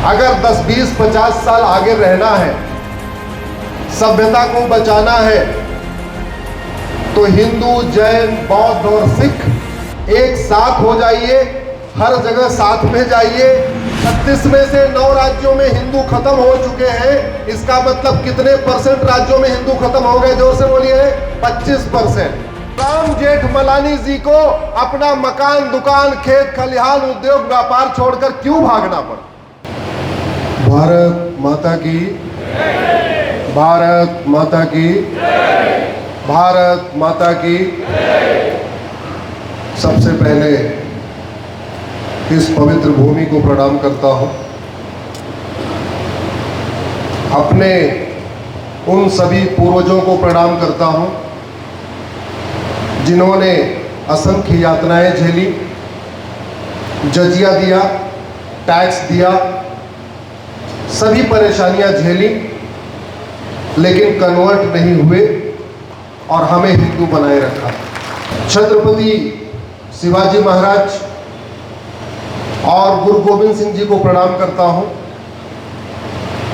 अगर 10, 20, 50 साल आगे रहना है, सभ्यता को बचाना है, तो हिंदू, जैन, बौद्ध और सिख एक साथ हो जाइए, हर जगह साथ में जाइए। 36 में से 9 राज्यों में हिंदू खत्म हो चुके हैं। इसका मतलब कितने परसेंट राज्यों में हिंदू खत्म हो गए? जोर से बोलिए। 25%। राम जेठमलानी जी को अपना मकान, दुकान, खेत खलिहान, उद्योग, व्यापार छोड़कर क्यों भागना पड़ा? भारत माता की, भारत माता की, भारत माता की। सबसे पहले इस पवित्र भूमि को प्रणाम करता हूं। अपने उन सभी पूर्वजों को प्रणाम करता हूं जिन्होंने असंख्य यातनाएं झेली, जजिया दिया, टैक्स दिया, सभी परेशानियां झेली, लेकिन कन्वर्ट नहीं हुए और हमें हिंदू बनाए रखा। छत्रपति शिवाजी महाराज और गुरु गोविंद सिंह जी को प्रणाम करता हूं,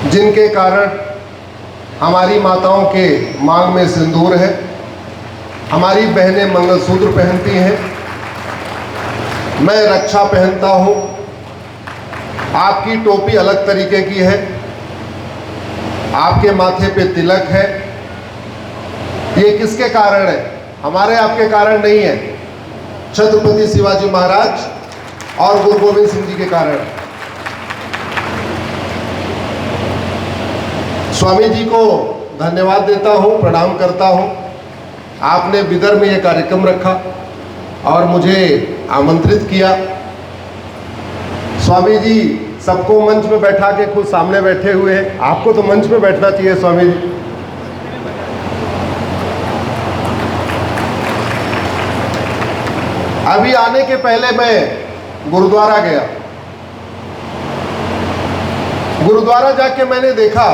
जिनके कारण हमारी माताओं के मांग में सिंदूर है, हमारी बहनें मंगलसूत्र पहनती हैं, मैं रक्षा पहनता हूं, आपकी टोपी अलग तरीके की है, आपके माथे पे तिलक है। ये किसके कारण है? हमारे आपके कारण नहीं है, छत्रपति शिवाजी महाराज और गुरु गोविंद सिंह जी के कारण। स्वामी जी को धन्यवाद देता हूं, प्रणाम करता हूं। आपने बिदर में ये कार्यक्रम रखा और मुझे आमंत्रित किया। स्वामी जी सबको मंच में बैठा के खुद सामने बैठे हुए हैं, आपको तो मंच में बैठना चाहिए स्वामी जी। अभी आने के पहले मैं गुरुद्वारा गया। गुरुद्वारा जाके मैंने देखा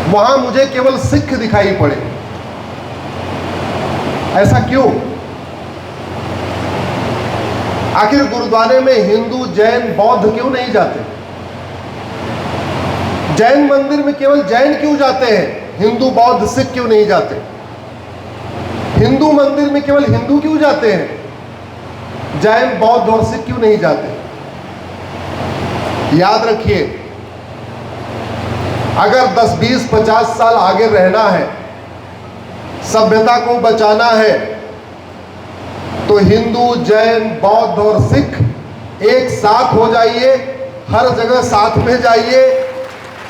वहां मुझे केवल सिख दिखाई पड़े। ऐसा क्यों? आखिर गुरुद्वारे में हिंदू, जैन, बौद्ध क्यों नहीं जाते? जैन मंदिर में केवल जैन क्यों जाते हैं? हिंदू, बौद्ध, सिख क्यों नहीं जाते? हिंदू मंदिर में केवल हिंदू क्यों जाते हैं? जैन, बौद्ध और सिख क्यों नहीं जाते? याद रखिए, अगर 10, 20, 50 साल आगे रहना है, सभ्यता को बचाना है, तो हिंदू, जैन, बौद्ध और सिख एक साथ हो जाइए, हर जगह साथ में जाइए,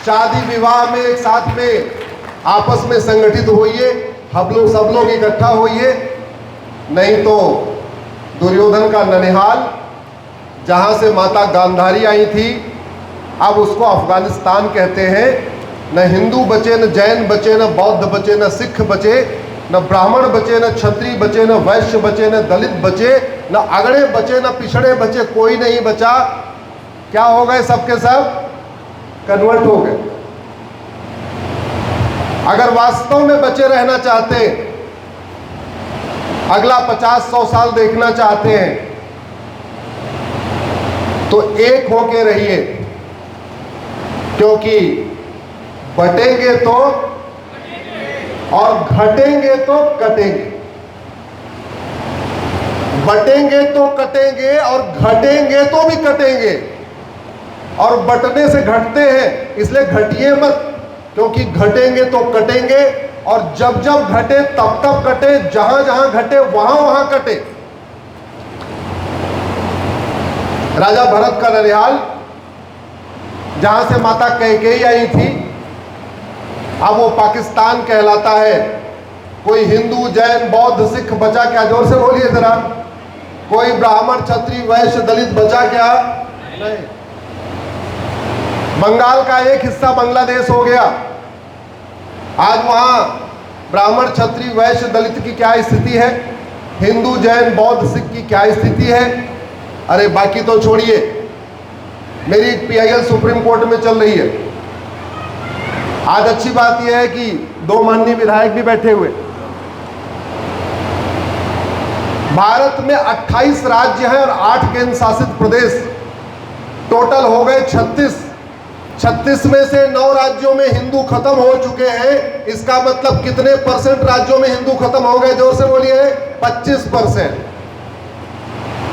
शादी विवाह में एक साथ में आपस में संगठित होइए, सब लोग इकट्ठा होइए। नहीं तो दुर्योधन का ननिहाल, जहां से माता गांधारी आई थी, अब उसको अफगानिस्तान कहते हैं। न हिंदू बचे, न जैन बचे, न बौद्ध बचे, न सिख बचे, न ब्राह्मण बचे, न क्षत्रिय बचे, न वैश्य बचे, न दलित बचे, न अगड़े बचे, न पिछड़े बचे, कोई नहीं बचा। क्या हो गए? सबके सब कन्वर्ट हो गए। अगर वास्तव में बचे रहना चाहते, अगला 50-100 साल देखना चाहते हैं, तो एक होके रहिए, क्योंकि बटेंगे तो और घटेंगे तो कटेंगे। बटेंगे तो कटेंगे और घटेंगे तो भी कटेंगे। और बटने से घटते हैं, इसलिए घटिए मत, क्योंकि घटेंगे तो कटेंगे, और जब जब घटे तब तब कटे, जहां जहां घटे वहां वहां कटे। राजा भरत का ननिहाल, जहां से माता कैकेयी आई थी, अब वो पाकिस्तान कहलाता है। कोई हिंदू, जैन, बौद्ध, सिख बचा क्या? जोर से बोलिए जरा। कोई ब्राह्मण, क्षत्रिय, वैश्य, दलित बचा क्या? नहीं। बंगाल का एक हिस्सा बांग्लादेश हो गया। आज वहां ब्राह्मण, क्षत्रिय, वैश्य, दलित की क्या स्थिति है? हिंदू, जैन, बौद्ध, सिख की क्या स्थिति है? अरे बाकी तो छोड़िए, मेरी PIL सुप्रीम कोर्ट में चल रही है। आज अच्छी बात यह है कि 2 माननीय विधायक भी बैठे हुए। भारत में 28 राज्य हैं और 8 केंद्र शासित प्रदेश। टोटल हो गए 36। 36 में से 9 राज्यों में हिंदू खत्म हो चुके हैं। इसका मतलब कितने परसेंट राज्यों में हिंदू खत्म हो गए? जोर से बोलिए। 25%।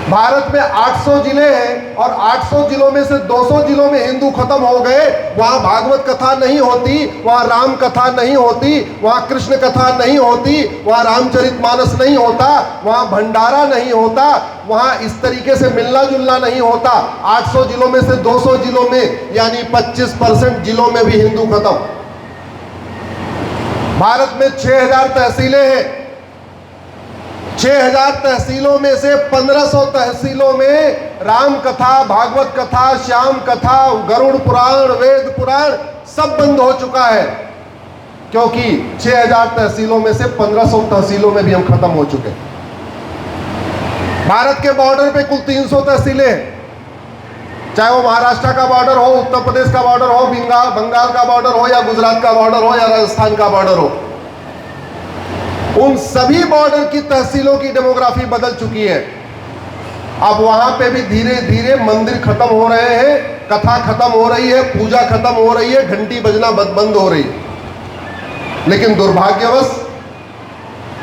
भारत में 800 जिले हैं और 800 जिलों में से 200 जिलों में हिंदू खत्म हो गए। वहां भागवत कथा नहीं होती, वहां राम कथा नहीं होती, वहां कृष्ण कथा नहीं होती, वहां रामचरितमानस नहीं होता, वहां भंडारा नहीं होता, वहां इस तरीके से मिलना जुलना नहीं होता। 800 जिलों में से 200 जिलों में, यानी 25% जिलों में भी हिंदू खत्म। भारत में 6000 तहसीलें हैं। 6000 तहसीलों में से 1500 तहसीलों में राम कथा, भागवत कथा, श्याम कथा, गरुड़ पुराण, वेद पुराण सब बंद हो चुका है, क्योंकि 6000 तहसीलों में से 1500 तहसीलों में भी हम खत्म हो चुके हैं। भारत के बॉर्डर पे कुल 300 तहसीलें हैं, चाहे वो महाराष्ट्र का बॉर्डर हो, उत्तर प्रदेश का बॉर्डर हो, बंगाल का बॉर्डर हो, या गुजरात का बॉर्डर हो, या राजस्थान का बॉर्डर हो। उन सभी बॉर्डर की तहसीलों की डेमोग्राफी बदल चुकी है। अब वहां पे भी धीरे धीरे मंदिर खत्म हो रहे हैं, कथा खत्म हो रही है, पूजा खत्म हो रही है, घंटी बजना बंद हो रही है। लेकिन दुर्भाग्यवश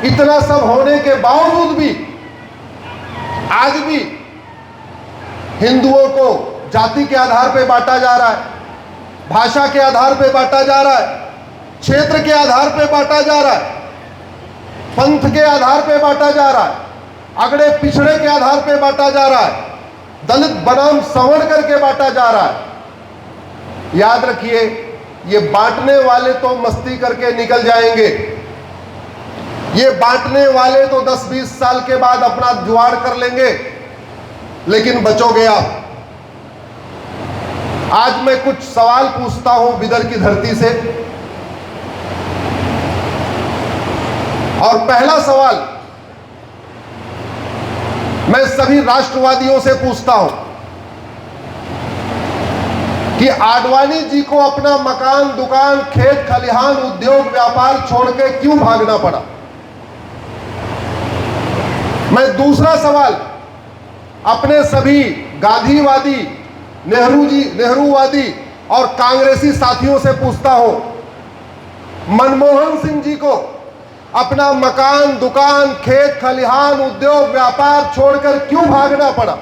इतना सब होने के बावजूद भी आज भी हिंदुओं को जाति के आधार पर बांटा जा रहा है, भाषा के आधार पर बांटा जा रहा है, क्षेत्र के आधार पर बांटा जा रहा है, पंथ के आधार पे बांटा जा रहा है, अगड़े पिछड़े के आधार पे बांटा जा रहा है, दलित बनाम सवर्ण करके बांटा जा रहा है। याद रखिए, ये बांटने वाले तो मस्ती करके निकल जाएंगे, ये बांटने वाले तो 10-20 साल के बाद अपना जुगाड़ कर लेंगे, लेकिन बचोगे आप। आज मैं कुछ सवाल पूछता हूं बिदर की धरती से, और पहला सवाल मैं सभी राष्ट्रवादियों से पूछता हूं कि आडवाणी जी को अपना मकान, दुकान, खेत खलिहान, उद्योग, व्यापार छोड़ के क्यों भागना पड़ा? मैं दूसरा सवाल अपने सभी गांधीवादी, नेहरूवादी और कांग्रेसी साथियों से पूछता हूं, मनमोहन सिंह जी को अपना मकान, दुकान, खेत खलिहान, उद्योग, व्यापार छोड़कर क्यों भागना पड़ा?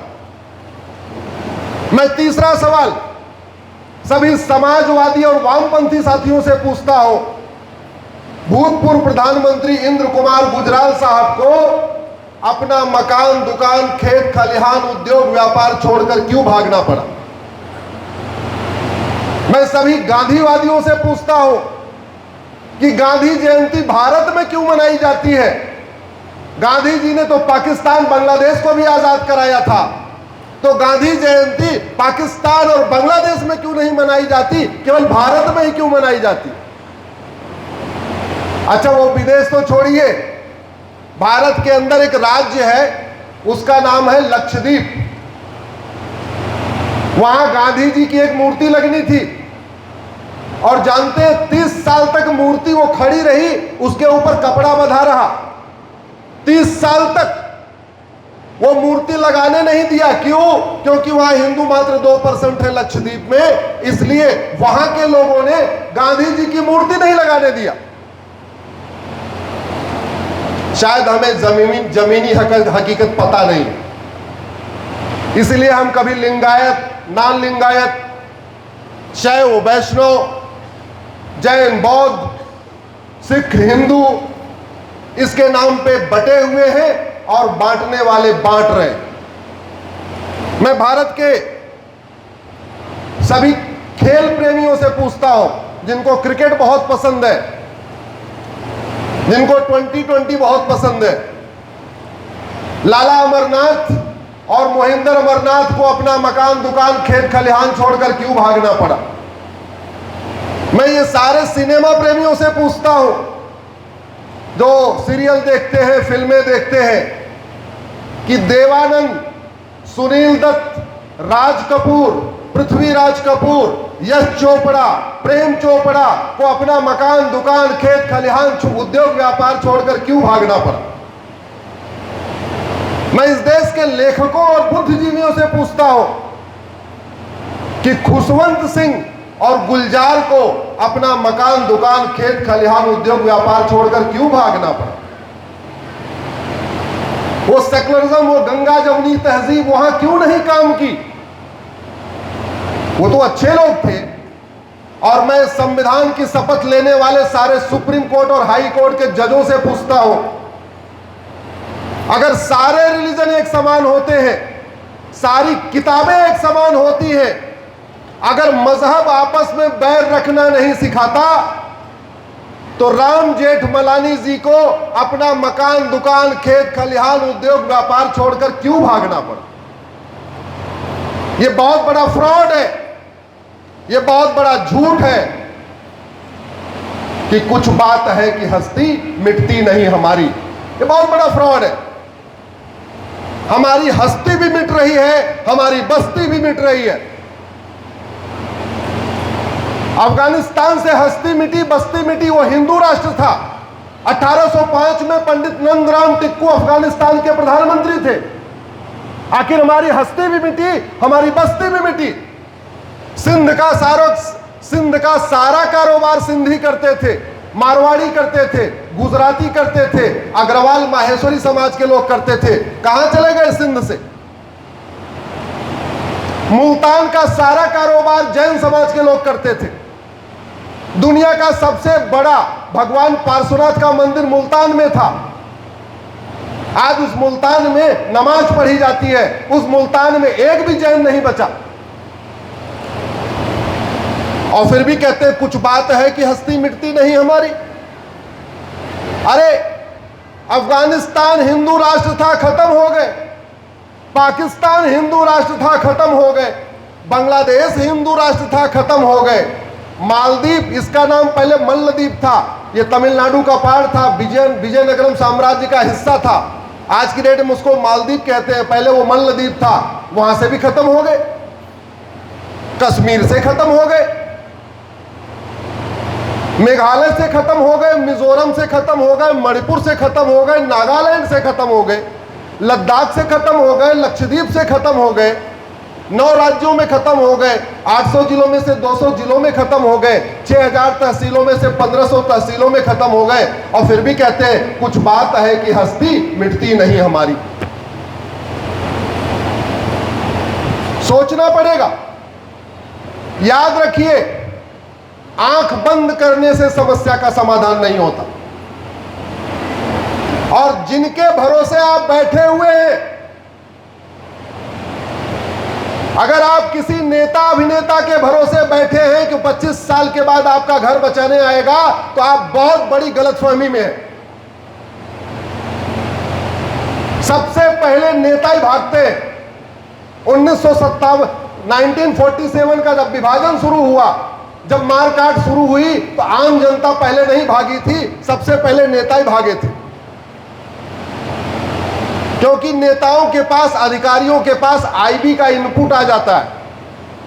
मैं तीसरा सवाल सभी समाजवादी और वामपंथी साथियों से पूछता हूं, भूतपूर्व प्रधानमंत्री इंद्र कुमार गुजराल साहब को अपना मकान, दुकान, खेत खलिहान, उद्योग, व्यापार छोड़कर क्यों भागना पड़ा? मैं सभी गांधीवादियों से पूछता हूं कि गांधी जयंती भारत में क्यों मनाई जाती है? गांधी जी ने तो पाकिस्तान, बांग्लादेश को भी आजाद कराया था, तो गांधी जयंती पाकिस्तान और बांग्लादेश में क्यों नहीं मनाई जाती, केवल भारत में ही क्यों मनाई जाती? अच्छा, वो विदेश तो छोड़िए, भारत के अंदर एक राज्य है, उसका नाम है लक्षद्वीप। वहां गांधी जी की एक मूर्ति लगनी थी, और जानते हैं 30 साल तक मूर्ति वो खड़ी रही, उसके ऊपर कपड़ा बंधा रहा। 30 साल तक वो मूर्ति लगाने नहीं दिया। क्यों? क्योंकि वहां हिंदू मात्र 2% है लक्षद्वीप में, इसलिए वहां के लोगों ने गांधी जी की मूर्ति नहीं लगाने दिया। शायद हमें जमीनी हकीकत पता नहीं, इसलिए हम कभी लिंगायत, नॉन लिंगायत, शैव, वैष्णव, जैन, बौद्ध, सिख, हिंदू इसके नाम पे बटे हुए हैं और बांटने वाले बांट रहे हैं। मैं भारत के सभी खेल प्रेमियों से पूछता हूं, जिनको क्रिकेट बहुत पसंद है, जिनको 2020 बहुत पसंद है, लाला अमरनाथ और मोहिंदर अमरनाथ को अपना मकान, दुकान, खेत खलिहान छोड़कर क्यों भागना पड़ा? मैं ये सारे सिनेमा प्रेमियों से पूछता हूं, जो सीरियल देखते हैं, फिल्में देखते हैं, कि देवानंद, सुनील दत्त, राज कपूर, पृथ्वीराज कपूर, यश चोपड़ा, प्रेम चोपड़ा को अपना मकान, दुकान, खेत खलिहान, उद्योग, व्यापार छोड़कर क्यों भागना पड़ा? मैं इस देश के लेखकों और बुद्धिजीवियों से पूछता हूं कि खुशवंत सिंह और गुलजार को अपना मकान, दुकान, खेत खलिहान, उद्योग, व्यापार छोड़कर क्यों भागना पड़ा? वो सेकुलरिज्म, वो गंगा जमुनी तहजीब वहां क्यों नहीं काम की? वो तो अच्छे लोग थे। और मैं संविधान की शपथ लेने वाले सारे सुप्रीम कोर्ट और हाई कोर्ट के जजों से पूछता हूं, अगर सारे रिलीजन एक समान होते हैं, सारी किताबें एक समान होती हैं, अगर मजहब आपस में बैर रखना नहीं सिखाता, तो राम जेठमलानी जी को अपना मकान, दुकान, खेत खलिहान, उद्योग, व्यापार छोड़कर क्यों भागना पड़ा? यह बहुत बड़ा फ्रॉड है, यह बहुत बड़ा झूठ है कि कुछ बात है कि हस्ती मिटती नहीं हमारी। यह बहुत बड़ा फ्रॉड है। हमारी हस्ती भी मिट रही है, हमारी बस्ती भी मिट रही है। अफगानिस्तान से हस्ती मिटी, बस्ती मिटी, वो हिंदू राष्ट्र था। 1805 में पंडित नंदराम टिक्कू अफगानिस्तान के प्रधानमंत्री थे। आखिर हमारी हस्ती भी मिटी, हमारी बस्ती भी मिटी। सिंध का सारा कारोबार सिंधी करते थे, मारवाड़ी करते थे, गुजराती करते थे, अग्रवाल माहेश्वरी समाज के लोग करते थे। कहां चले गए सिंध से? मुल्तान का सारा कारोबार जैन समाज के लोग करते थे। दुनिया का सबसे बड़ा भगवान पार्श्वनाथ का मंदिर मुल्तान में था। आज उस मुल्तान में नमाज पढ़ी जाती है, उस मुल्तान में एक भी जैन नहीं बचा। और फिर भी कहते हैं कुछ बात है कि हस्ती मिटती नहीं हमारी। अरे अफगानिस्तान हिंदू राष्ट्र था, खत्म हो गए। पाकिस्तान हिंदू राष्ट्र था, खत्म हो गए। बांग्लादेश हिंदू राष्ट्र था, खत्म हो गए। मालदीव, इसका नाम पहले मल्लदीप था, यह तमिलनाडु का पार्ट था, विजयनगरम साम्राज्य का हिस्सा था। आज की डेट में उसको मालदीव कहते हैं, पहले वो मल्लदीप था। वहां से भी खत्म हो गए, कश्मीर से खत्म हो गए, मेघालय से खत्म हो गए, मिजोरम से खत्म हो गए, मणिपुर से खत्म हो गए, नागालैंड से खत्म हो गए, लद्दाख से खत्म हो गए, लक्षद्वीप से खत्म हो गए, 9 राज्यों में खत्म हो गए, 800 जिलों में से 200 जिलों में खत्म हो गए, 6000 तहसीलों में से 1500 तहसीलों में खत्म हो गए। और फिर भी कहते हैं कुछ बात है कि हस्ती मिटती नहीं हमारी। सोचना पड़ेगा। याद रखिए, आंख बंद करने से समस्या का समाधान नहीं होता। और जिनके भरोसे आप बैठे हुए हैं, अगर आप किसी नेता अभिनेता के भरोसे बैठे हैं कि 25 साल के बाद आपका घर बचाने आएगा, तो आप बहुत बड़ी गलतफहमी में हैं। सबसे पहले नेता ही भागते हैं। 1947 का जब विभाजन शुरू हुआ, जब मारकाट शुरू हुई, तो आम जनता पहले नहीं भागी थी, सबसे पहले नेता ही भागे थे। क्योंकि नेताओं के पास, अधिकारियों के पास आईबी का इनपुट आ जाता है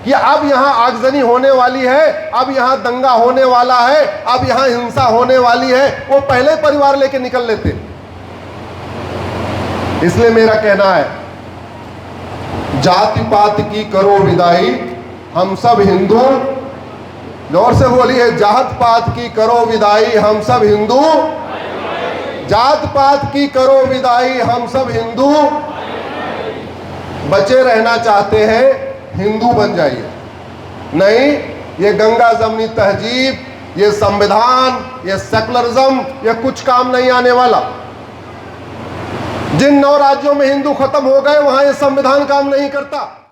कि अब यहां आगजनी होने वाली है, अब यहां दंगा होने वाला है, अब यहां हिंसा होने वाली है। वो पहले परिवार लेके निकल लेते। इसलिए मेरा कहना है, जाति पात की करो विदाई, हम सब हिंदू। जोर से बोलिए, जात पात की करो विदाई, हम सब हिंदू। जात पात की करो विदाई, हम सब हिंदू। बचे रहना चाहते हैं, हिंदू बन जाइए। नहीं, ये गंगा जमनी तहजीब, ये संविधान, ये सेकुलरिज्म, ये कुछ काम नहीं आने वाला। जिन 9 राज्यों में हिंदू खत्म हो गए, वहां ये संविधान काम नहीं करता।